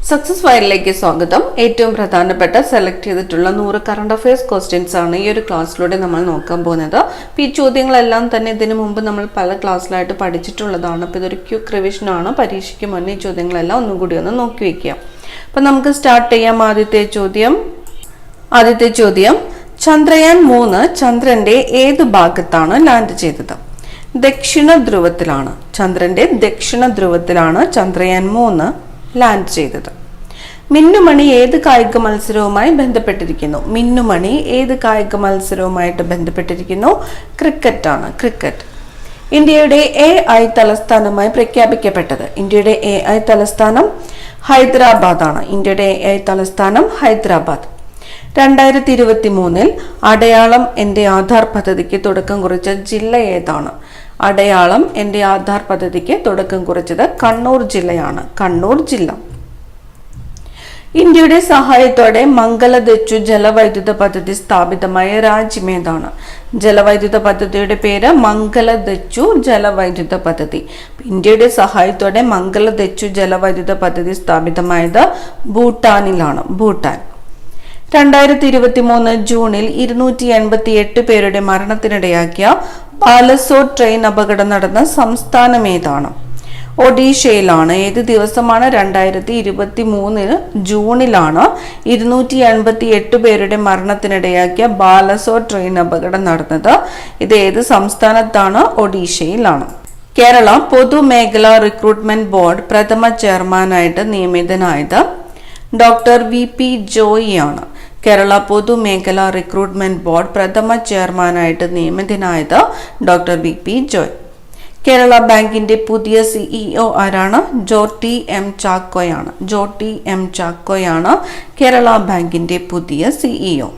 Success ഫയലിലേക്ക് സ്വാഗതം. ഏറ്റവും പ്രധാനപ്പെട്ട സെലക്ട് ചെയ്തിട്ടുള്ള 100 കറണ്ട് അഫയേഴ്സ് ക്വസ്റ്റ്യൻസ് ആണ് ഈ ഒരു ക്ലാസ്സിലൂടെ നമ്മൾ നോക്കാൻ പോകുന്നത്. അപ്പോൾ ഈ ചോദ്യങ്ങളെല്ലാം തന്നെ ഇതിനു മുമ്പ് നമ്മൾ പല ക്ലാസ്സിലായിട്ട് പഠിച്ചിട്ടുള്ളതാണ്. അപ്പോൾ ഇതൊരു ക്വിക്ക് റിവിഷൻ ആണ്. പരീക്ഷയ്ക്ക് മുന്നേ ഈ ചോദ്യങ്ങളെല്ലാം ഒന്നും കൂടി ഒന്ന് നോക്കി വയ്ക്കുക. അപ്പോൾ നമുക്ക് സ്റ്റാർട്ട് ചെയ്യാം. ആദ്യത്തെ ചോദ്യം ചന്ദ്രയാൻ 3 ചന്ദ്രന്റെ ഏത് ഭാഗത്താണ് ലാൻഡ് ചെയ്തത്? ദക്ഷിണ ധ്രുവത്തിലാണ്. ചന്ദ്രന്റെ ദക്ഷിണ ധ്രുവത്തിലാണ് ചന്ദ്രയാൻ 3 ലാൻഡ് ചെയ്തത്. മിന്നുമണി ഏത് കായിക മത്സരവുമായി ബന്ധപ്പെട്ടിരിക്കുന്നു? മിന്നുമണി ഏത് കായിക മത്സരവുമായിട്ട് ബന്ധപ്പെട്ടിരിക്കുന്നു? ക്രിക്കറ്റ് ആണ്. ക്രിക്കറ്റ്. ഇന്ത്യയുടെ AI തലസ്ഥാനമായി പ്രഖ്യാപിക്കപ്പെട്ടത്? ഇന്ത്യയുടെ AI തലസ്ഥാനം ഹൈദരാബാദ് ആണ്. ഇന്ത്യയുടെ AI തലസ്ഥാനം ഹൈദരാബാദ്. 2023 അടയാളം എൻ്റെ ആധാർ പദ്ധതിക്ക് തുടക്കം കുറിച്ച ജില്ല ഏതാണ്? അടയാളം എൻ്റെ ആധാർ പദ്ധതിക്ക് തുടക്കം കുറിച്ചത് കണ്ണൂർ ജില്ലയാണ്. കണ്ണൂർ ജില്ല. ഇന്ത്യയുടെ സഹായത്തോടെ മംഗലദച്ചു ജലവൈദ്യുത പദ്ധതി സ്ഥാപിതമായ രാജ്യം ഏതാണ്? ജലവൈദ്യുത പദ്ധതിയുടെ പേര് മംഗലദച്ചു ജലവൈദ്യുത പദ്ധതി. ഇന്ത്യയുടെ സഹായത്തോടെ മംഗലദച്ചു ജലവൈദ്യുത പദ്ധതി സ്ഥാപിതമായത് ഭൂട്ടാനിലാണ്. ഭൂട്ടാൻ. 2023 ജൂണിൽ 288 പേരുടെ മരണത്തിനിടയാക്കിയ ബാലസോർ ട്രെയിൻ അപകടം നടന്ന സംസ്ഥാനം ഏതാണ്? ഒഡീഷയിലാണ്. ഏത് ദിവസമാണ്? 2023 ജൂണിലാണ് 288 പേരുടെ മരണത്തിനിടയാക്കിയ ബാലസോർ ട്രെയിൻ അപകടം നടന്നത്. ഇത് ഏത് സംസ്ഥാനത്താണ്? ഒഡീഷയിലാണ്. കേരള പൊതുമേഖലാ റിക്രൂട്ട്മെന്റ് ബോർഡ് പ്രഥമ ചെയർമാനായിട്ട് നിയമിതനായത് ഡോക്ടർ VP ജോയി ആണ്. കേരള പൊതുമേഖലാ റിക്രൂട്ട്മെന്റ് ബോർഡ് പ്രഥമ ചെയർമാനായിട്ട് നിയമിതനായത് ഡോക്ടർ VP ജോയ്. കേരള ബാങ്കിന്റെ പുതിയ CEO ആരാണ്? ജോർട്ടി M ചാക്കോയാണ്. ജോർട്ടി M ചാക്കോയാണ് കേരള ബാങ്കിന്റെ പുതിയ CEO.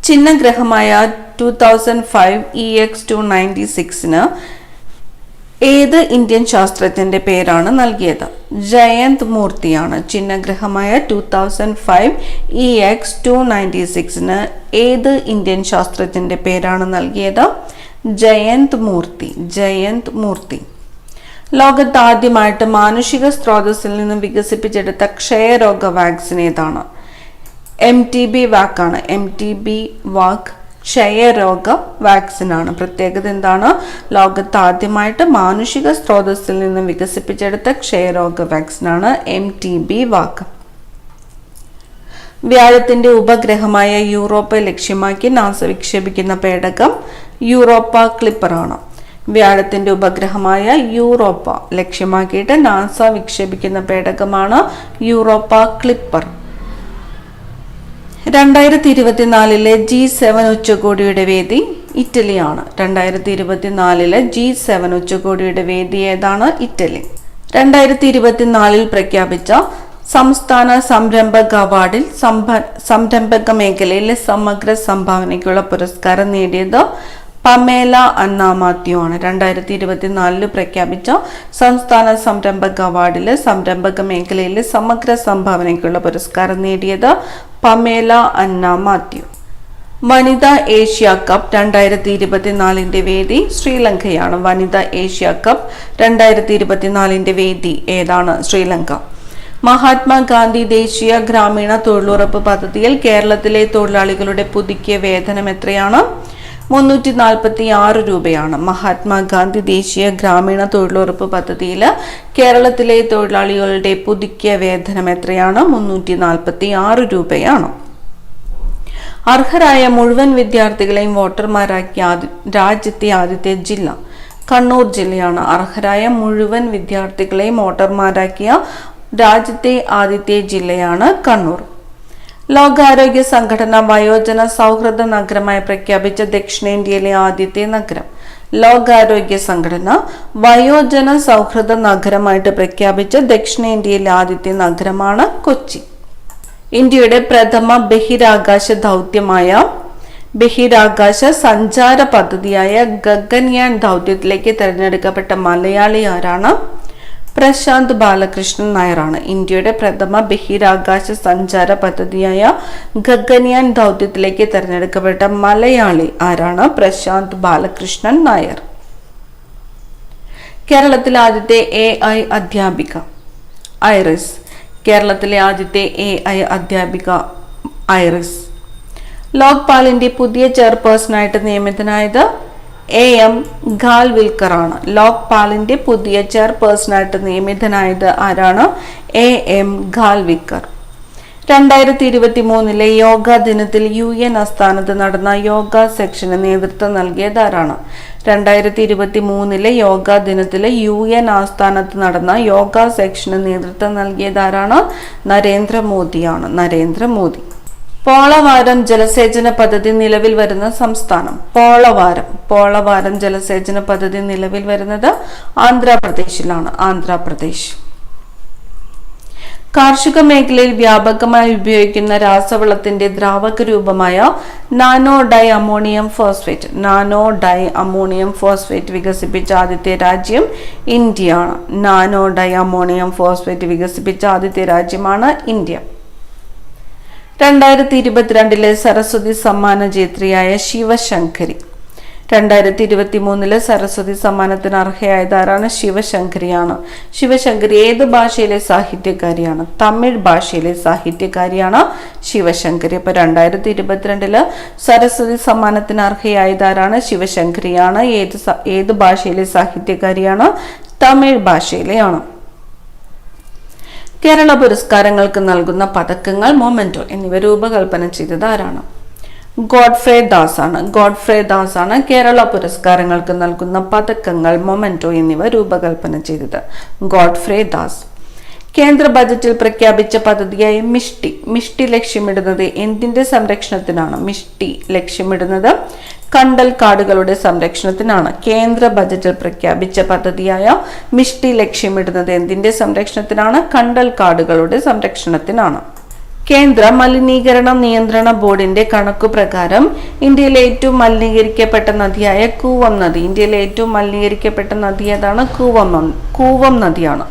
ചിഹ്നഗ്രഹമായ 2005 EX-296 ഏത് ഇന്ത്യൻ ശാസ്ത്രജ്ഞന്റെ പേരാണ് നൽകിയത്? ജയന്ത് മൂർത്തിയാണ്. ചിഹ്നഗ്രഹമായ 2005 EX-296 ഏത് ഇന്ത്യൻ ശാസ്ത്രജ്ഞന്റെ പേരാണ് നൽകിയത്? ജയന്ത് മൂർത്തി. ജയന്ത് മൂർത്തി. ലോകത്ത് ആദ്യമായിട്ട് മാനുഷിക സ്രോതസ്സിൽ നിന്ന് വികസിപ്പിച്ചെടുത്ത ക്ഷയരോഗ വാക്സിൻ ഏതാണ്? MTB വാക്കാണ്. MTB വാക്ക് ക്ഷയരോഗ വാക്സിനാണ്. പ്രത്യേകത എന്താണ്? ലോകത്ത് ആദ്യമായിട്ട് മാനുഷിക സ്രോതസ്സിൽ നിന്ന് വികസിപ്പിച്ചെടുത്ത ക്ഷയരോഗ വാക്സിനാണ് MTB വാക്ക്. വ്യാഴത്തിന്റെ ഉപഗ്രഹമായ യൂറോപ്പ ലക്ഷ്യമാക്കി നാസ വിക്ഷേപിക്കുന്ന പേടകം യൂറോപ്പ ക്ലിപ്പർ ആണ്. വ്യാഴത്തിന്റെ ഉപഗ്രഹമായ യൂറോപ്പ ലക്ഷ്യമാക്കിയിട്ട് നാസ വിക്ഷേപിക്കുന്ന പേടകമാണ് യൂറോപ്പ ക്ലിപ്പർ. 2024 G7 ഉച്ചകോടിയുടെ വേദി ഇറ്റലിയാണ്. 2024 G7 ഉച്ചകോടിയുടെ വേദി ഏതാണ്? ഇറ്റലി. 2024 പ്രഖ്യാപിച്ച സംസ്ഥാന സംരംഭക അവാർഡിൽ സംരംഭക മേഖലയിലെ സമഗ്ര സംഭാവനയ്ക്കുള്ള പുരസ്കാരം നേടിയത് പമേല അന്ന മാത്യു ആണ്. 2024 പ്രഖ്യാപിച്ച സംസ്ഥാന സംരംഭക അവാർഡിൽ സംരംഭക മേഖലയിലെ സമഗ്ര സംഭാവനയ്ക്കുള്ള പുരസ്കാരം നേടിയത് പമേല അന്ന മാത്യു. വനിതാ ഏഷ്യ കപ്പ് 2024 വേദി ശ്രീലങ്കയാണ്. വനിതാ ഏഷ്യ കപ്പ് 2024 വേദി ഏതാണ്? ശ്രീലങ്ക. മഹാത്മാഗാന്ധി ദേശീയ ഗ്രാമീണ തൊഴിലുറപ്പ് പദ്ധതിയിൽ കേരളത്തിലെ തൊഴിലാളികളുടെ പുതുക്കിയ വേതനം എത്രയാണ്? 346 രൂപയാണ്. മഹാത്മാഗാന്ധി ദേശീയ ഗ്രാമീണ തൊഴിലുറപ്പ് പദ്ധതിയിൽ കേരളത്തിലെ തൊഴിലാളികളുടെ പുതുക്കിയ വേതനം എത്രയാണ്? 346 രൂപയാണ്. അർഹരായ മുഴുവൻ വിദ്യാർത്ഥികളെയും വോട്ടർമാരാക്കിയ രാജ്യത്തെ ആദ്യത്തെ ജില്ല കണ്ണൂർ ജില്ലയാണ്. അർഹരായ മുഴുവൻ വിദ്യാർത്ഥികളെയും വോട്ടർമാരാക്കിയ രാജ്യത്തെ ആദ്യത്തെ ജില്ലയാണ് കണ്ണൂർ. ലോകാരോഗ്യ സംഘടന വയോജന സൗഹൃദ നഗരമായി പ്രഖ്യാപിച്ച ദക്ഷിണേന്ത്യയിലെ ആദ്യത്തെ നഗരം? ലോകാരോഗ്യ സംഘടന വയോജന സൗഹൃദ നഗരമായിട്ട് പ്രഖ്യാപിച്ച ദക്ഷിണേന്ത്യയിലെ ആദ്യത്തെ നഗരമാണ് കൊച്ചി. ഇന്ത്യയുടെ പ്രഥമ ബഹിരാകാശ സഞ്ചാര പദ്ധതിയായ ഗഗൻയാൻ ദൗത്യത്തിലേക്ക് തിരഞ്ഞെടുക്കപ്പെട്ട മലയാളി ആരാണ്? പ്രശാന്ത് ബാലകൃഷ്ണൻ നായരാണ്. ഇന്ത്യയുടെ പ്രഥമ ബഹിരാകാശ സഞ്ചാര പദ്ധതിയായ ഗഗൻയാൻ ദൗത്യത്തിലേക്ക് തിരഞ്ഞെടുക്കപ്പെട്ട മലയാളി ആരാണ്? പ്രശാന്ത് ബാലകൃഷ്ണൻ നായർ. കേരളത്തിലെ ആദ്യത്തെ AI അധ്യാപിക ഐറിസ്. കേരളത്തിലെ ആദ്യത്തെ AI അധ്യാപിക ഐറിസ്. ലോക്പാലിന്റെ പുതിയ ചെയർപേഴ്സണായിട്ട് നിയമിതനായത് AM ഖാൽവിൽക്കർ ആണ്. ലോക്പാലിന്റെ പുതിയ ചെയർപേഴ്സണായിട്ട് നിയമിതനായത് ആരാണ്? AM ഖാൽവിൽക്കർ. 2023 യോഗാ ദിനത്തിൽ UN ആസ്ഥാനത്ത് നടന്ന യോഗ സെക്ഷന് നേതൃത്വം നൽകിയത് ആരാണ്? 2023 യോഗാ ദിനത്തിൽ UN ആസ്ഥാനത്ത് നടന്ന യോഗ സെക്ഷന് നേതൃത്വം നൽകിയത് ആരാണ്? നരേന്ദ്രമോദിയാണ്. നരേന്ദ്രമോദി. പോളവാരം ജലസേചന പദ്ധതി നിലവിൽ വരുന്ന സംസ്ഥാനം? പോളവാരം ജലസേചന പദ്ധതി നിലവിൽ വരുന്നത് ആന്ധ്രാപ്രദേശിലാണ്. ആന്ധ്രാപ്രദേശ്. കാർഷിക മേഖലയിൽ വ്യാപകമായി ഉപയോഗിക്കുന്ന രാസവളത്തിന്റെ ദ്രാവക രൂപമായ നാനോ ഡൈ അമോണിയം ഫോസ്ഫേറ്റ് വികസിപ്പിച്ച ആദ്യത്തെ രാജ്യം ഇന്ത്യയാണ്. നാനോ ഡൈ അമോണിയം ഫോസ്ഫേറ്റ് വികസിപ്പിച്ച ആദ്യത്തെ രാജ്യമാണ് ഇന്ത്യ. 2022 സരസ്വതി സമ്മാന ജേത്രിയായ ശിവശങ്കരി. 2023 സരസ്വതി സമ്മാനത്തിന് അർഹയായത് ആരാണ്? ശിവശങ്കരിയാണ്. ശിവശങ്കരി ഏത് ഭാഷയിലെ സാഹിത്യകാരിയാണ്? തമിഴ് ഭാഷയിലെ സാഹിത്യകാരിയാണ് ശിവശങ്കരി. അപ്പൊ 2022 സരസ്വതി സമ്മാനത്തിന് അർഹയായത് ആരാണ്? ശിവശങ്കരിയാണ്. ഏത് ഭാഷയിലെ സാഹിത്യകാരിയാണ്? തമിഴ് ഭാഷയിലെയാണ്. കേരള പുരസ്കാരങ്ങൾക്ക് നൽകുന്ന പതക്കങ്ങൾ, മൊമെന്റോ എന്നിവ രൂപകൽപ്പന ചെയ്തത് ആരാണ്? ഗോഡ്ഫ്രേ ദാസ് ആണ് കേരള പുരസ്കാരങ്ങൾക്ക് നൽകുന്ന പതക്കങ്ങൾ, മൊമെന്റോ എന്നിവ രൂപകൽപ്പന ചെയ്തത്. ഗോഡ്ഫ്രേ ദാസ്. കേന്ദ്ര ബജറ്റിൽ പ്രഖ്യാപിച്ച പദ്ധതിയായ മിഷ്ടി ലക്ഷ്യമിടുന്നത് എന്തിന്റെ സംരക്ഷണത്തിനാണ്? മിഷ്ടി ലക്ഷ്യമിടുന്നത് കണ്ടൽ കാടുകളുടെ സംരക്ഷണത്തിനാണ്. കേന്ദ്ര ബജറ്റിൽ പ്രഖ്യാപിച്ച പദ്ധതിയായ മിഷ്ടി ലക്ഷ്യമിടുന്നത് എന്തിന്റെ സംരക്ഷണത്തിനാണ്? കണ്ടൽ കാടുകളുടെ സംരക്ഷണത്തിനാണ്. കേന്ദ്ര മലിനീകരണ നിയന്ത്രണ ബോർഡിന്റെ കണക്കുപ്രകാരം ഇന്ത്യയിലെ ഏറ്റവും മലിനീകരിക്കപ്പെട്ട നദിയായ കൂവം നദി. ഇന്ത്യയിലെ ഏറ്റവും മലിനീകരിക്കപ്പെട്ട നദി ഏതാണ്? കൂവം നദിയാണ്.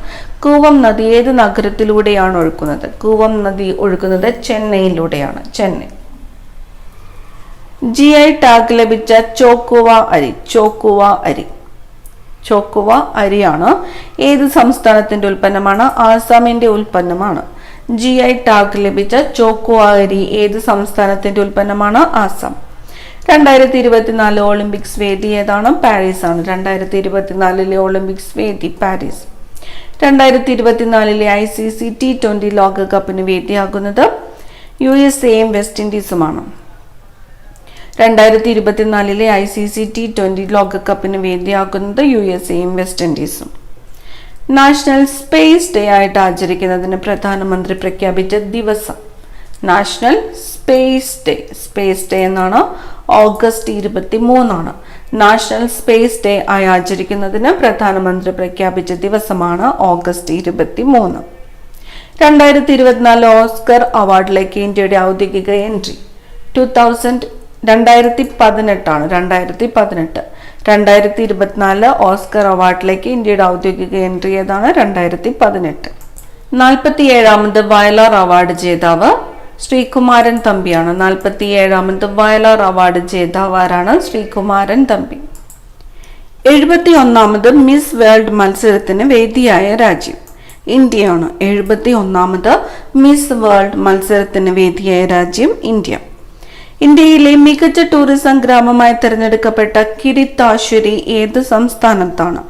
കൂവം നദി ഏത് നഗരത്തിലൂടെയാണ് ഒഴുകുന്നത്? കൂവം നദി ഒഴുകുന്നത് ചെന്നൈയിലൂടെയാണ്. ചെന്നൈ. GI ടാഗ് ലഭിച്ച ചോക്കുവ അരിയാണ് ഏത് സംസ്ഥാനത്തിന്റെ ഉൽപ്പന്നമാണ്? ആസാമിന്റെ ഉൽപ്പന്നമാണ്. GI ടാഗ് ലഭിച്ച ചോക്കുവ അരി ഏത് സംസ്ഥാനത്തിന്റെ ഉൽപ്പന്നമാണ്? ആസാം. 2024 ഒളിമ്പിക്സ് വേദി ഏതാണ്? പാരീസ് ആണ്. 2024 ഒളിമ്പിക്സ് വേദി പാരീസ്. 2024 ICC T20 ലോകകപ്പിന് വേദിയാകുന്നത് USA-യും വെസ്റ്റ് ഇൻഡീസുമാണ്. 2024 ICC T20 ലോകകപ്പിന് വേദിയാകുന്നത് USA-യും വെസ്റ്റ് ഇൻഡീസും. നാഷണൽ സ്പേസ് ഡേ ആയിട്ട് ആചരിക്കുന്നതിന് പ്രധാനമന്ത്രി പ്രഖ്യാപിച്ച ദിവസം? നാഷണൽ സ്പേസ് ഡേ എന്നാണ്. ഓഗസ്റ്റ് 23 നാഷണൽ സ്പേസ് ഡേ ആയി ആചരിക്കുന്നതിന് പ്രധാനമന്ത്രി പ്രഖ്യാപിച്ച ദിവസമാണ് ഓഗസ്റ്റ് 23. 2024 ഓസ്കർ അവാർഡിലേക്ക് ഇന്ത്യയുടെ ഔദ്യോഗിക എൻട്രി 2018 2024 ഓസ്കർ അവാർഡിലേക്ക് ഇന്ത്യയുടെ ഔദ്യോഗിക എൻട്രി ഏതാണ്? 2018. 47ാമത് വയലാർ അവാർഡ് ജേതാവ് ശ്രീകുമാരൻ തമ്പിയാണ്. 47ാമത് വയലാർ അവാർഡ് ജേതാവ് ആരാണ്? ശ്രീകുമാരൻ തമ്പി. 71ാമത് മിസ് വേൾഡ് മത്സരത്തിന് വേദിയായ രാജ്യം ഇന്ത്യയാണ്. 71ാമത് മിസ് വേൾഡ് മത്സരത്തിന് വേദിയായ രാജ്യം ഇന്ത്യ. ഇന്ത്യയിലെ മികച്ച ടൂറിസം ഗ്രാമമായി തിരഞ്ഞെടുക്കപ്പെട്ട കിരിത്താശ്വരി ഏത് സംസ്ഥാനത്താണ്?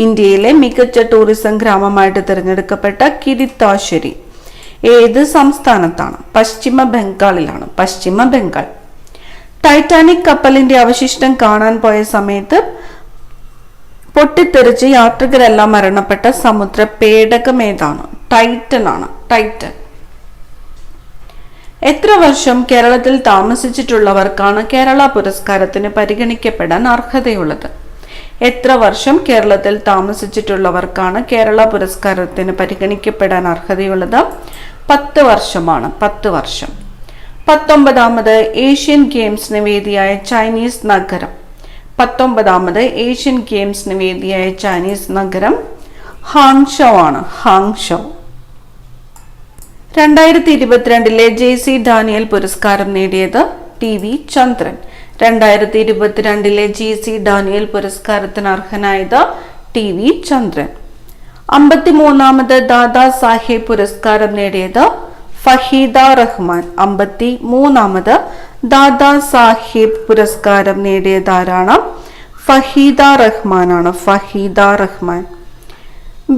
ഇന്ത്യയിലെ മികച്ച ടൂറിസം ഗ്രാമമായിട്ട് തിരഞ്ഞെടുക്കപ്പെട്ട കിരിത്താശ്വരി ഏത് സംസ്ഥാനത്താണ്? പശ്ചിമ ബംഗാളിലാണ്. പശ്ചിമ ബംഗാൾ. ടൈറ്റാനിക് കപ്പലിന്റെ അവശിഷ്ടം കാണാൻ പോയ സമയത്ത് പൊട്ടിത്തെറിച്ച് യാത്രികരെല്ലാം മരണപ്പെട്ട സമുദ്ര പേടകം ഏതാണ്? ടൈറ്റൻ ആണ്. ടൈറ്റൻ. എത്ര വർഷം കേരളത്തിൽ താമസിച്ചിട്ടുള്ളവർക്കാണ് കേരള പുരസ്കാരത്തിന് പരിഗണിക്കപ്പെടാൻ അർഹതയുള്ളത്? എത്ര വർഷം കേരളത്തിൽ താമസിച്ചിട്ടുള്ളവർക്കാണ് കേരള പുരസ്കാരത്തിന് പരിഗണിക്കപ്പെടാൻ അർഹതയുള്ളത്? 10 വർഷമാണ്. 10 വർഷം. 19ാമത് ഏഷ്യൻ ഗെയിംസിന് വേദിയായ ചൈനീസ് നഗരം? 19ാമത് ഏഷ്യൻ ഗെയിംസിന് വേദിയായ ചൈനീസ് നഗരം ഹാങ്ഷോ ആണ്. ഹാങ്ഷോ. 2022 JC ഡാനിയൽ പുരസ്കാരം നേടിയത് TV ചന്ദ്രൻ. 2022 JC ഡാനിയൽ പുരസ്കാരത്തിന് അർഹനായത് TV ചന്ദ്രൻ. 53ാമത് ദാദാ സാഹിബ് പുരസ്കാരം നേടിയത് ഫഹീദ റഹ്മാൻ. 53ാമത് ദാദാ സാഹിബ് പുരസ്കാരം നേടിയതാരാണ്? ഫഹീദ റഹ്മാനാണ്. ഫഹീദ റഹ്മാൻ.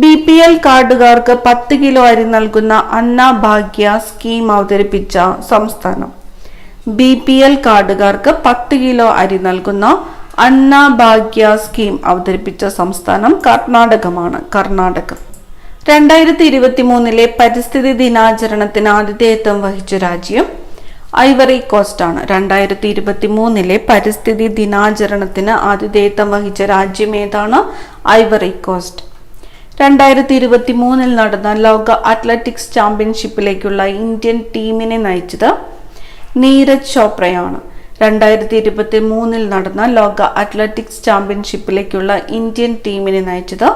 BPL കാർഡുകാർക്ക് 10 കിലോ അരി നൽകുന്ന അന്നഭാഗ്യ സ്കീം അവതരിപ്പിച്ച സംസ്ഥാനം. BPL കാർഡുകാർക്ക് 10 കിലോ അരി നൽകുന്ന അന്നഭാഗ്യ സ്കീം അവതരിപ്പിച്ച സംസ്ഥാനം കർണാടകമാണ്. കർണാടകം. 2023 പരിസ്ഥിതി ദിനാചരണത്തിന് ആതിഥേയത്വം വഹിച്ച രാജ്യം ഐവറി കോസ്റ്റ് ആണ്. 2023 പരിസ്ഥിതി ദിനാചരണത്തിന് ആതിഥേയത്വം വഹിച്ച രാജ്യം ഏതാണ്? Ivory Coast. 2023 നടന്ന ലോക അത്ലറ്റിക്സ് ചാമ്പ്യൻഷിപ്പിലേക്കുള്ള ഇന്ത്യൻ ടീമിനെ നയിച്ചത് നീരജ് ചോപ്രയാണ്. 2023 നടന്ന ലോക അത്ലറ്റിക്സ് ചാമ്പ്യൻഷിപ്പിലേക്കുള്ള ഇന്ത്യൻ ടീമിനെ നയിച്ചത്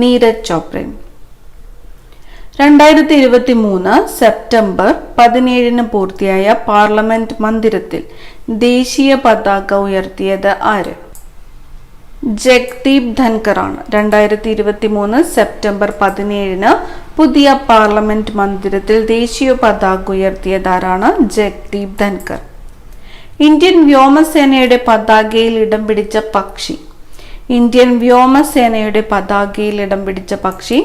നീരജ് ചോപ്ര. 2023 സെപ്റ്റംബർ 17 പൂർത്തിയായ പാർലമെന്റ് മന്ദിരത്തിൽ ദേശീയ പതാക ഉയർത്തിയത് ആര്? ജഗ്ദീപ് ധൻകർ ആണ്. 2023 സെപ്റ്റംബർ 17 പുതിയ പാർലമെന്റ് മന്ദിരത്തിൽ ദേശീയ പതാക ഉയർത്തിയതാരാണ്? ജഗ്ദീപ് ധൻകർ. ഇന്ത്യൻ വ്യോമസേനയുടെ പതാകയിൽ ഇടം പിടിച്ച പക്ഷി. ഇന്ത്യൻ വ്യോമസേനയുടെ പതാകയിൽ ഇടം പിടിച്ച പക്ഷി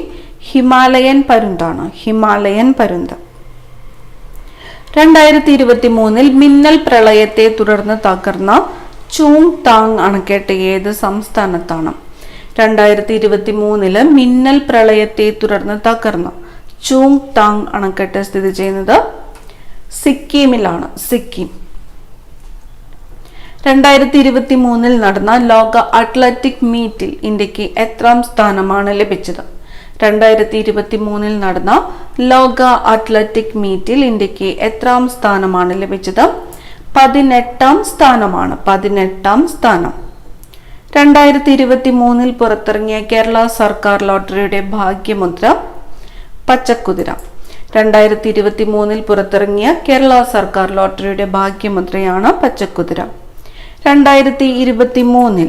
ഹിമാലയൻ പരുന്താണ്. ഹിമാലയൻ പരുന്ത്. 2023 മിന്നൽ പ്രളയത്തെ തുടർന്ന് തകർന്ന ചൂങ് താങ് അണക്കെട്ട് ഏത് സംസ്ഥാനത്താണ്? 2023 മിന്നൽ പ്രളയത്തെ തുടർന്ന് തകർന്ന ചൂങ് താങ് അണക്കെട്ട് സ്ഥിതി ചെയ്യുന്നത് സിക്കിമിലാണ്. സിക്കിം. 2023 നടന്ന ലോക അത്ലറ്റിക് മീറ്റിൽ ഇന്ത്യക്ക് എത്രാം സ്ഥാനമാണ് ലഭിച്ചത്? 2023 നടന്ന ലോക അത്ലറ്റിക് മീറ്റിൽ ഇന്ത്യക്ക് എത്രാം സ്ഥാനമാണ് ലഭിച്ചത്? 18ാം സ്ഥാനമാണ്. 18ാം സ്ഥാനം. 2023 പുറത്തിറങ്ങിയ കേരള സർക്കാർ ലോട്ടറിയുടെ ഭാഗ്യമുദ്ര പച്ചക്കുതിര. 2023 പുറത്തിറങ്ങിയ കേരള സർക്കാർ ലോട്ടറിയുടെ ഭാഗ്യമുദ്രയാണ് പച്ചക്കുതിര. 2023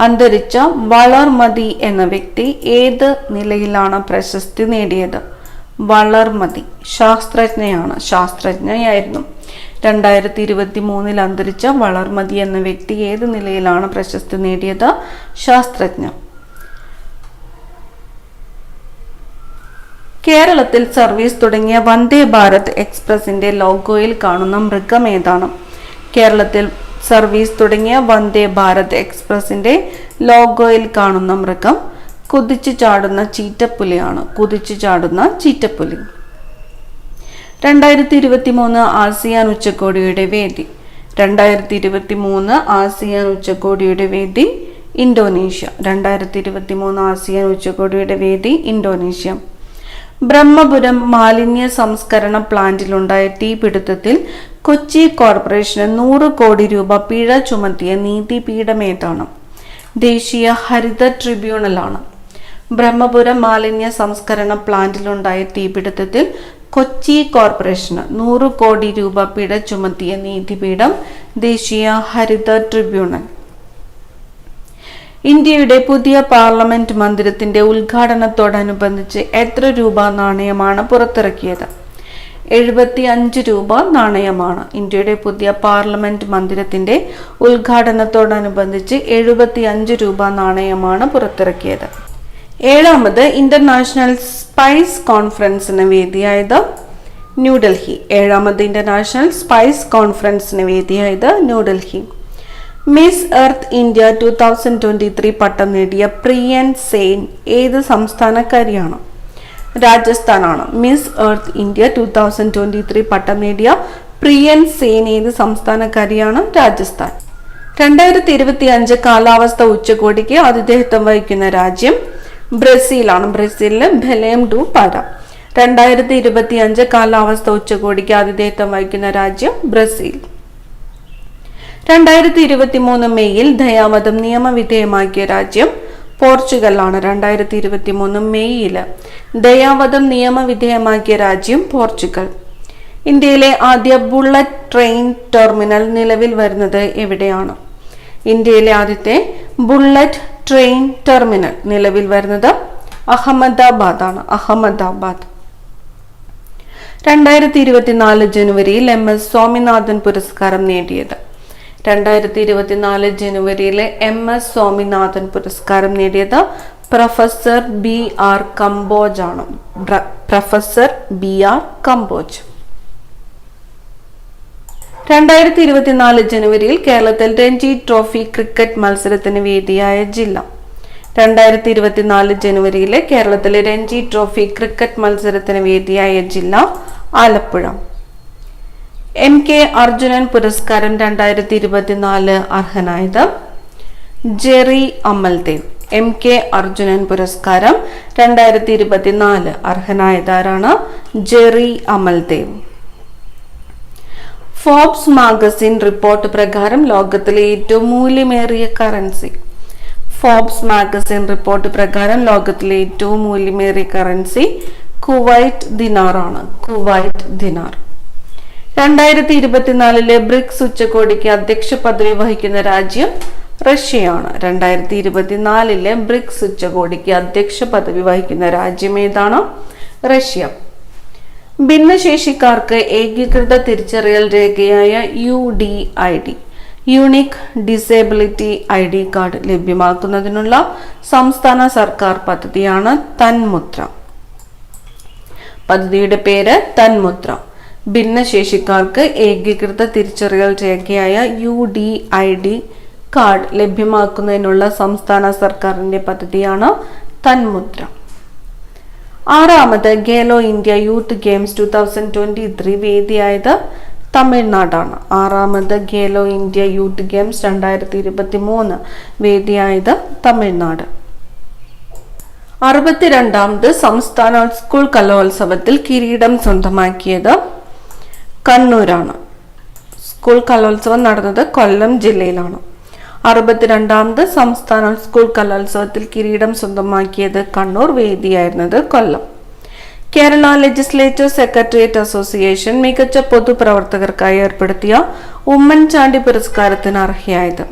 അന്തരിച്ച വളർമതി എന്ന വ്യക്തി ഏത് നിലയിലാണ് പ്രശസ്തി നേടിയത്? വളർമതി ശാസ്ത്രജ്ഞയാണ്. ശാസ്ത്രജ്ഞയായിരുന്നു. 2023 അന്തരിച്ച വളർമതി എന്ന വ്യക്തി ഏത് നിലയിലാണ് പ്രശസ്തി നേടിയത്? ശാസ്ത്രജ്ഞ. കേരളത്തിൽ സർവീസ് തുടങ്ങിയ വന്ദേ ഭാരത് എക്സ്പ്രസിന്റെ ലോഗോയിൽ കാണുന്ന മൃഗം ഏതാണ്? കേരളത്തിൽ സർവീസ് തുടങ്ങിയ വന്ദേ ഭാരത് എക്സ്പ്രസിന്റെ ലോഗോയിൽ കാണുന്ന മൃഗം കുതിച്ചു ചാടുന്ന ചീറ്റപ്പുലിയാണ്. കുതിച്ചു ചാടുന്ന ചീറ്റപ്പുലി. 2023 ആസിയാൻ ഉച്ചകോടിയുടെ വേദി. 2023 ആസിയാൻ ഉച്ചകോടിയുടെ വേദി ഇന്തോനേഷ്യ. 2023 ആസിയാൻ ഉച്ചകോടിയുടെ വേദി ഇന്തോനേഷ്യ. ബ്രഹ്മപുരം മാലിന്യ സംസ്കരണ പ്ലാന്റിലുണ്ടായ തീപിടുത്തത്തിൽ കൊച്ചി കോർപ്പറേഷന് 100 കോടി രൂപ പിഴ ചുമത്തിയ നീതിപീഠമേതാണ്? ദേശീയ ഹരിത ട്രിബ്യൂണലാണ്. ബ്രഹ്മപുരം മാലിന്യ സംസ്കരണ പ്ലാന്റിലുണ്ടായ തീപിടുത്തത്തിൽ കൊച്ചി കോർപ്പറേഷന് 100 കോടി രൂപ പിഴ ചുമത്തിയ നീതിപീഠം ദേശീയ ഹരിത ട്രിബ്യൂണൽ. ഇന്ത്യയുടെ പുതിയ പാർലമെന്റ് മന്ദിരത്തിന്റെ ഉദ്ഘാടനത്തോടനുബന്ധിച്ച് എത്ര രൂപ നാണയമാണ് പുറത്തിറക്കിയത്? 75 രൂപ നാണയമാണ്. ഇന്ത്യയുടെ പുതിയ പാർലമെന്റ് മന്ദിരത്തിന്റെ ഉദ്ഘാടനത്തോടനുബന്ധിച്ച് 75 രൂപ നാണയമാണ് പുറത്തിറക്കിയത്. 7ാമത് international spice കോൺഫറൻസിന് വേദിയായത് New Delhi. 7ാമത് international spice കോൺഫറൻസിന് വേദിയായത് New Delhi. Miss earth India 2023 പട്ടം നേടിയ പ്രിയൻ സെയിൻ ഏത് സംസ്ഥാനക്കാരിയാണ്? രാജസ്ഥാനാണ്. മിസ് എർത്ത് ഇന്ത്യ 2023 പട്ടം നേടിയ പ്രിയൻ സെയിൻ ഏത് സംസ്ഥാനക്കാരിയാണ്? രാജസ്ഥാൻ. 2025 കാലാവസ്ഥ ഉച്ചകോടിക്ക് ആതിഥേയത്വം വഹിക്കുന്ന രാജ്യം ബ്രസീലാണ്. ബ്രസീലിന് ബെലേം ഡു പാര. 2025 കാലാവസ്ഥ ഉച്ചകോടിക്ക് ആതിഥേയത്വം വഹിക്കുന്ന രാജ്യം ബ്രസീൽ. 2023 മെയ്യിൽ ദയാവധം നിയമവിധേയമാക്കിയ രാജ്യം പോർച്ചുഗലാണ്. 2023 മെയ്യിൽ ദയാവധം നിയമവിധേയമാക്കിയ രാജ്യം പോർച്ചുഗൽ. ഇന്ത്യയിലെ ആദ്യ ബുള്ളറ്റ് ട്രെയിൻ ടെർമിനൽ നിലവിൽ വരുന്നത് എവിടെയാണ്? ഇന്ത്യയിലെ ആദ്യത്തെ ബുള്ളറ്റ് ട്രെയിൻ ടെർമിനൽ നിലവിൽ വരുന്നത് അഹമ്മദാബാദ് ആണ്. അഹമ്മദാബാദ്. 2024 ജനുവരിയിൽ MS സ്വാമിനാഥൻ പുരസ്കാരം നേടിയത്. 2024 ജനുവരിയിലെ MS സ്വാമിനാഥൻ പുരസ്കാരം നേടിയത് പ്രൊഫസർ BR കമ്പോജ് ആണ്. Professor BR Kamboj. 2024 ജനുവരിയിൽ കേരളത്തിൽ രഞ്ജി ട്രോഫി ക്രിക്കറ്റ് മത്സരത്തിന് വേദിയായ ജില്ല. 2024 ജനുവരിയിലെ കേരളത്തിലെ രഞ്ജി ട്രോഫി ക്രിക്കറ്റ് മത്സരത്തിന് വേദിയായ ജില്ല ആലപ്പുഴ. MK അർജുനൻ പുരസ്കാരം 2024 അർഹനായത് ജെറി അമൽദേവ്. MK അർജുനൻ പുരസ്കാരം 2024 അർഹനായതാരാണ്? Jerry Amaldev. Forbes magazine report പ്രകാരം ലോകത്തിലെ ഏറ്റവും മൂല്യമേറിയ കറൻസി. ഫോബ്സ് മാഗസിൻ റിപ്പോർട്ട് പ്രകാരം ലോകത്തിലെ ഏറ്റവും മൂല്യമേറിയ കറൻസി കുവൈറ്റ് ദിനാർ ആണ്. കുവൈറ്റ് ദിനാർ. 2024 ബ്രിക്സ് ഉച്ചകോടിക്ക് അധ്യക്ഷ പദവി വഹിക്കുന്ന രാജ്യം റഷ്യയാണ്. 2024 ബ്രിക്സ് ഉച്ചകോടിക്ക് അധ്യക്ഷ പദവി വഹിക്കുന്ന രാജ്യം ഏതാണ്? റഷ്യ. ഭിന്നശേഷിക്കാർക്ക് ഏകീകൃത തിരിച്ചറിയൽ രേഖയായ UDID unique disability ID card ലഭ്യമാക്കുന്നതിനുള്ള സംസ്ഥാന സർക്കാർ പദ്ധതിയാണ് തന്മുദ്ര. പദ്ധതിയുടെ പേര് തന്മുദ്ര. ഭിന്നശേഷിക്കാർക്ക് ഏകീകൃത തിരിച്ചറിയൽ രേഖയായ UDID കാർഡ് ലഭ്യമാക്കുന്നതിനുള്ള സംസ്ഥാന സർക്കാരിന്റെ പദ്ധതിയാണ് തന്മുദ്ര. 6ാമത് Khelo India youth games 2023 വേദിയായത് തമിഴ്നാടാണ്. 6ാമത് Khelo India youth games 2023 വേദിയായത് Tamil Nadu. 62ാമത് സംസ്ഥാന സ്കൂൾ കലോത്സവത്തിൽ കിരീടം സ്വന്തമാക്കിയത് കണ്ണൂരാണ്. സ്കൂൾ കലോത്സവം നടന്നത് കൊല്ലം ജില്ലയിലാണ്. 62ാമത് സംസ്ഥാന സ്കൂൾ കലോത്സവത്തിൽ കിരീടം സ്വന്തമാക്കിയത് കണ്ണൂർ, വേദിയായിരുന്നത് കൊല്ലം. കേരള ലെജിസ്ലേറ്റീവ് സെക്രട്ടേറിയറ്റ് അസോസിയേഷൻ മികച്ച പൊതുപ്രവർത്തകർക്കായി ഏർപ്പെടുത്തിയ ഉമ്മൻചാണ്ടി പുരസ്കാരത്തിന് അർഹയായത്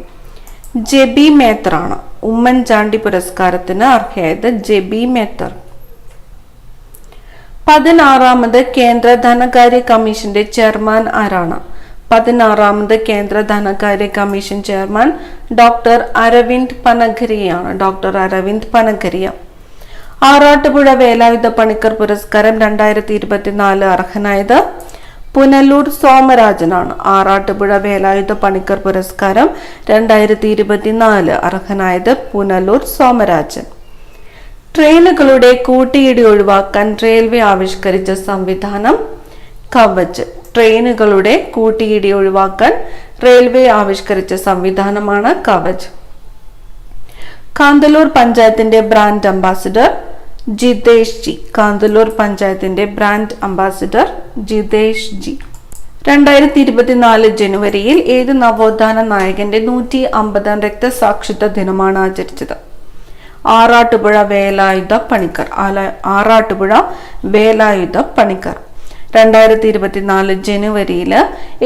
ജെബി മേത്തറാണ്. ഉമ്മൻചാണ്ടി പുരസ്കാരത്തിന് അർഹയായത് ജെബി മേത്തർ. 16ാമത് കേന്ദ്ര ധനകാര്യ കമ്മീഷന്റെ ചെയർമാൻ ആരാണ്? 16ാമത് കേന്ദ്ര ധനകാര്യ കമ്മീഷൻ ചെയർമാൻ ഡോക്ടർ അരവിന്ദ് പനഗരിയാണ്. ഡോക്ടർ അരവിന്ദ് പനഗരിയ. ആറാട്ടുപുഴ വേലായുധ പണിക്കർ പുരസ്കാരം 2024 അർഹനായത് പുനലൂർ സോമരാജനാണ്. ആറാട്ടുപുഴ വേലായുധ പണിക്കർ പുരസ്കാരം 2024 അർഹനായത് പുനലൂർ സോമരാജൻ. ട്രെയിനുകളുടെ കൂട്ടിയിടി ഒഴിവാക്കാൻ റെയിൽവേ ആവിഷ്കരിച്ച സംവിധാനം കവച്. ട്രെയിനുകളുടെ കൂട്ടിയിടി ഒഴിവാക്കാൻ റെയിൽവേ ആവിഷ്കരിച്ച സംവിധാനമാണ് കവച്. കാന്തല്ലൂർ പഞ്ചായത്തിന്റെ brand ambassador Jithesh G. Kanthalloor പഞ്ചായത്തിന്റെ ബ്രാൻഡ് അംബാസിഡർ ജിതേഷ് ജി. 2024 ജനുവരിയിൽ ഏത് നവോത്ഥാന നായകന്റെ 150ാം രക്തസാക്ഷിത്വ ദിനമാണ് ആചരിച്ചത്? ആറാട്ടുപുഴ വേലായുധ പണിക്കർ. ആറാട്ടുപുഴ വേലായുധ പണിക്കർ. 2024 ജനുവരിയിൽ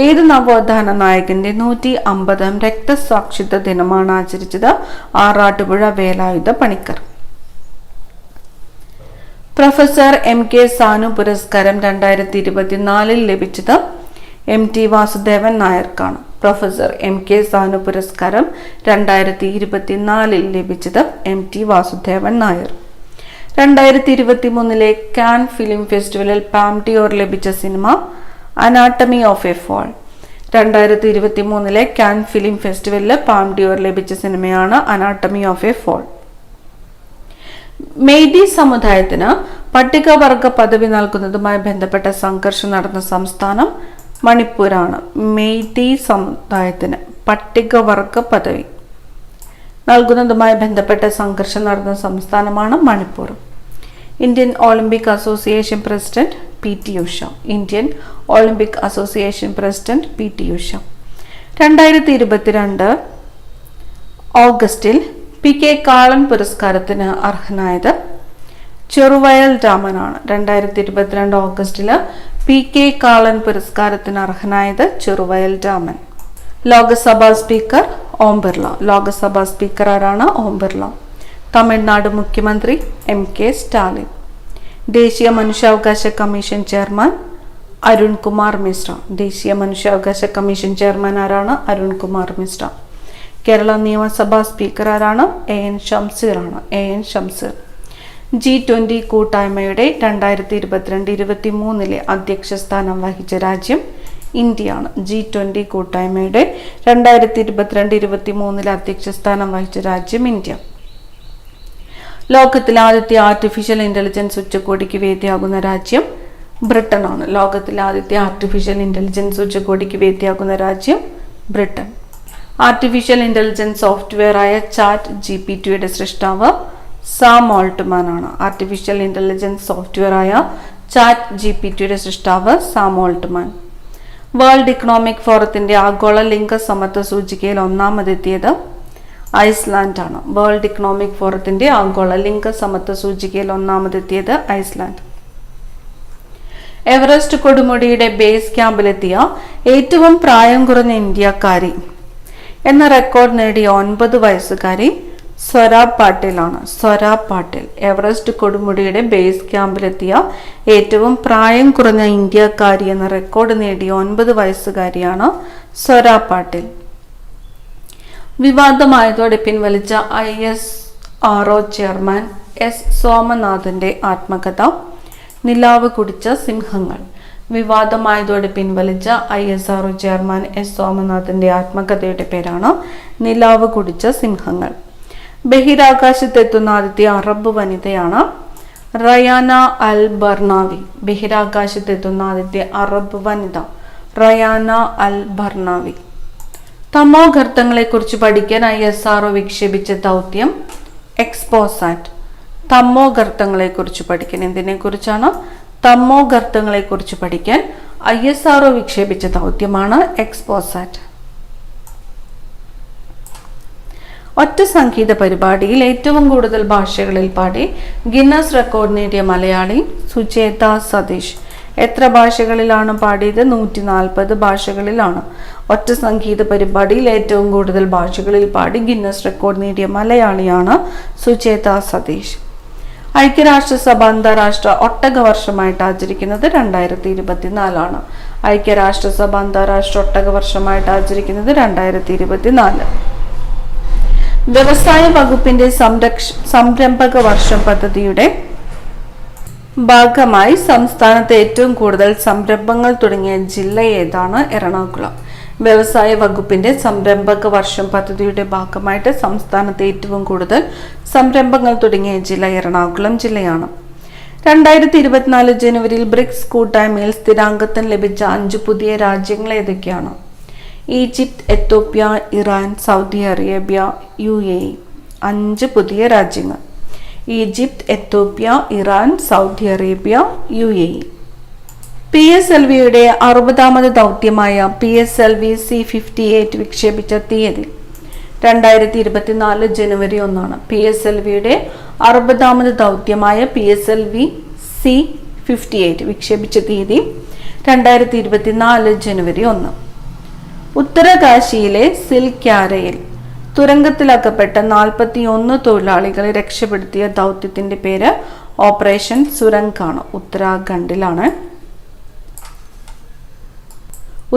ഏത് നവോത്ഥാന നായകന്റെ 150ാം രക്തസാക്ഷിത്വ ദിനമാണ് ആചരിച്ചത്? ആറാട്ടുപുഴ വേലായുധ പണിക്കർ. പ്രൊഫസർ MK സാനു പുരസ്കാരം 2024 ലഭിച്ചത് MT വാസുദേവൻ നായർക്കാണ്. പ്രൊഫസർ MK സാനു പുരസ്കാരം 2024 ലഭിച്ചത് MT Vasudevan Nair. 2023 Cannes film ഫെസ്റ്റിവലിൽ പാം ഡിയോർ ലഭിച്ച സിനിമ Anatomy of a Fall. 2023 Cannes film ഫെസ്റ്റിവലിൽ പാം ഡിയോർ ലഭിച്ച സിനിമയാണ് Anatomy of a Fall. Meitei സമുദായത്തിന് പട്ടികവർഗ പദവി നൽകുന്നതുമായി ബന്ധപ്പെട്ട സംഘർഷം നടന്ന സംസ്ഥാനം മണിപ്പൂരാണ്. മെയ്തി സമുദായത്തിന് പട്ടികവർഗ പദവി നൽകുന്നതുമായി ബന്ധപ്പെട്ട സംഘർഷം നടന്ന സംസ്ഥാനമാണ് Manipur. Indian Olympic association president PT Usha. Indian Olympic association president PT Usha. 2022 ഓഗസ്റ്റിൽ PK കാളൻ പുരസ്കാരത്തിന് അർഹനായത് ചെറുവയൽ രാമനാണ്. 2022 ഓഗസ്റ്റില് PK കാളൻ പുരസ്കാരത്തിന് അർഹനായത് ചെറുവയൽ രാമൻ. ലോക്സഭാ സ്പീക്കർ ഓം ബിർള. ലോകസഭാ സ്പീക്കർ ആരാണ്? ഓം ബിർള. തമിഴ്നാട് മുഖ്യമന്ത്രി MK സ്റ്റാലിൻ. ദേശീയ മനുഷ്യാവകാശ കമ്മീഷൻ ചെയർമാൻ അരുൺ കുമാർ മിശ്ര. ദേശീയ മനുഷ്യാവകാശ കമ്മീഷൻ ചെയർമാൻ ആരാണ്? അരുൺ കുമാർ മിശ്ര. കേരള നിയമസഭാ സ്പീക്കർ ആരാണ്? AN ഷംസീർ ആണ്. AN ഷംസീർ. G20 കൂട്ടായ്മയുടെ 2022-23 അധ്യക്ഷ സ്ഥാനം വഹിച്ച രാജ്യം ഇന്ത്യയാണ്. G20 കൂട്ടായ്മയുടെ 2022-23 അധ്യക്ഷ സ്ഥാനം വഹിച്ച രാജ്യം ഇന്ത്യ. ലോകത്തിലെ ആദ്യത്തെ ആർട്ടിഫിഷ്യൽ ഇന്റലിജൻസ് ഉച്ചകോടിക്ക് വേദിയാകുന്ന രാജ്യം ബ്രിട്ടൻ ആണ്. ലോകത്തിലെ ആദ്യത്തെ ആർട്ടിഫിഷ്യൽ ഇന്റലിജൻസ് ഉച്ചകോടിക്ക് വേദിയാകുന്ന രാജ്യം ബ്രിട്ടൻ. ആർട്ടിഫിഷ്യൽ ഇന്റലിജൻസ് സോഫ്റ്റ്വെയർ ആയ ChatGPT സൃഷ്ടാവ് സാം ഓൾട്ട്മാൻ ആണ്. ആർട്ടിഫിഷ്യൽ ഇന്റലിജൻസ് സോഫ്റ്റ്വെയർ ആയ ChatGPT സൃഷ്ടാവ് സാം ഓൾട്ട്മാൻ. വേൾഡ് ഇക്കണോമിക് ഫോറത്തിന്റെ ആഗോള ലിംഗ സമത്വ സൂചികയിൽ ഒന്നാമതെത്തിയത് ഐസ്ലാൻഡ് ആണ്. വേൾഡ് ഇക്കണോമിക് ഫോറത്തിന്റെ ആഗോള ലിംഗ സമത്വ സൂചികയിൽ ഒന്നാമതെത്തിയത് ഐസ്ലാൻഡ്. എവറസ്റ്റ് കൊടുമുടിയുടെ ബേസ് ക്യാമ്പിലെത്തിയ ഏറ്റവും പ്രായം കുറഞ്ഞ ഇന്ത്യക്കാരി എന്ന റെക്കോർഡ് നേടിയ 9 വയസ്സുകാരി സ്വരാബ് പാട്ടീൽ ആണ്. സ്വരാബ് പാട്ടീൽ. എവറസ്റ്റ് കൊടുമുടിയുടെ ബേസ് ക്യാമ്പിലെത്തിയ ഏറ്റവും പ്രായം കുറഞ്ഞ ഇന്ത്യക്കാരി എന്ന റെക്കോർഡ് നേടിയ 9 വയസ്സുകാരിയാണ് സ്വരാബ് പാട്ടീൽ. വിവാദമായതോടെ പിൻവലിച്ച ISRO ചെയർമാൻ S സോമനാഥന്റെ ആത്മകഥ നിലാവ് കുടിച്ച സിംഹങ്ങൾ. വിവാദമായതോടെ പിൻവലിച്ച ISRO ചെയർമാൻ S സോമനാഥന്റെ ആത്മകഥയുടെ പേരാണ് നിലാവ് കുടിച്ച സിംഹങ്ങൾ. ബഹിരാകാശത്തെത്തുന്ന ആദ്യത്തെ അറബ് വനിതയാണ് റയാന അൽ ബർണാവി. ബഹിരാകാശത്തെത്തുന്ന ആദ്യത്തെ അറബ് വനിത റയാന അൽ ബർണാവി. തമോ ഗർത്തങ്ങളെക്കുറിച്ച് പഠിക്കാൻ ISRO വിക്ഷേപിച്ച ദൗത്യം എക്സ്പോസാറ്റ്. തമോ ഗർത്തങ്ങളെക്കുറിച്ച് പഠിക്കാൻ, എന്തിനെക്കുറിച്ചാണ്? തമോ ഗർത്തങ്ങളെക്കുറിച്ച് പഠിക്കാൻ ISRO വിക്ഷേപിച്ച ദൗത്യമാണ് എക്സ്പോസാറ്റ്. ഒറ്റ സംഗീത പരിപാടിയിൽ ഏറ്റവും കൂടുതൽ ഭാഷകളിൽ പാടി ഗിന്നസ് റെക്കോർഡ് നേടിയ മലയാളി സുചേത സതീഷ്. എത്ര ഭാഷകളിലാണ് പാടിയത്? 140 ഭാഷകളിലാണ്. ഒറ്റ സംഗീത പരിപാടിയിൽ ഏറ്റവും കൂടുതൽ ഭാഷകളിൽ പാടി ഗിന്നസ് റെക്കോർഡ് നേടിയ മലയാളിയാണ് സുചേത സതീഷ്. ഐക്യരാഷ്ട്രസഭ അന്താരാഷ്ട്ര ഒട്ടക വർഷമായിട്ട് ആചരിക്കുന്നത് 2024 ഐക്യരാഷ്ട്രസഭ അന്താരാഷ്ട്ര ഒട്ടക വർഷമായിട്ട് ആചരിക്കുന്നത് 2024. വ്യവസായ വകുപ്പിന്റെ സംരംഭക വർഷം പദ്ധതിയുടെ ഭാഗമായി സംസ്ഥാനത്ത് ഏറ്റവും കൂടുതൽ സംരംഭങ്ങൾ തുടങ്ങിയ ജില്ല ഏതാണ്? എറണാകുളം. വ്യവസായ വകുപ്പിന്റെ സംരംഭക വർഷം പദ്ധതിയുടെ ഭാഗമായിട്ട് സംസ്ഥാനത്ത് ഏറ്റവും കൂടുതൽ സംരംഭങ്ങൾ തുടങ്ങിയ ജില്ല എറണാകുളം ജില്ലയാണ്. 2024 ജനുവരിയിൽ ബ്രിക്സ് കൂട്ടായ്മയിൽ സ്ഥിരാംഗത്വം ലഭിച്ച 5 പുതിയ രാജ്യങ്ങൾ ഏതൊക്കെയാണ്? Egypt, Ethiopia, Iran, Saudi Arabia, UAE. 5 പുതിയ രാജ്യങ്ങൾ. Egypt, Ethiopia, Iran, Saudi Arabia, UAE. PSLVയുടെ 60ാമത് ദൗത്യമായ PSLV C-58 വിക്ഷേപിച്ച തീയതി 2024 ജനുവരി 1. PSLVയുടെ 60ാമത് ദൗത്യമായ PSLV C-58 വിക്ഷേപിച്ച തീയതി 2024 ജനുവരി 1. ഉത്തരകാശിയിലെ സിൽക്യാരയിൽ തുരങ്കത്തിലകപ്പെട്ട 41 തൊഴിലാളികളെ രക്ഷപ്പെടുത്തിയ ദൗത്യത്തിന്റെ പേര് ഓപ്പറേഷൻ സുരംഗ് ആണ്. ഉത്തരാഖണ്ഡിലാണ്.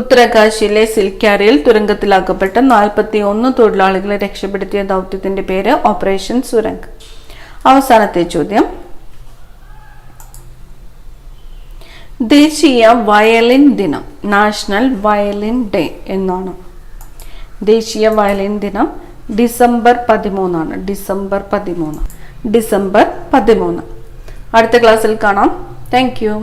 ഉത്തരകാശിയിലെ സിൽക്യാരയിൽ തുരങ്കത്തിലകപ്പെട്ട 41 തൊഴിലാളികളെ രക്ഷപ്പെടുത്തിയ ദൗത്യത്തിന്റെ പേര് ഓപ്പറേഷൻ സുരംഗ്. അവസാനത്തെ ചോദ്യം, ദേശീയ വയലിൻ ദിനം, നാഷണൽ വയലിൻ ഡേ എന്നാണ്? ദേശീയ വയലിൻ ദിനം ഡിസംബർ 13 ആണ്. ഡിസംബർ 13. അടുത്ത ക്ലാസ്സിൽ കാണാം. Thank you.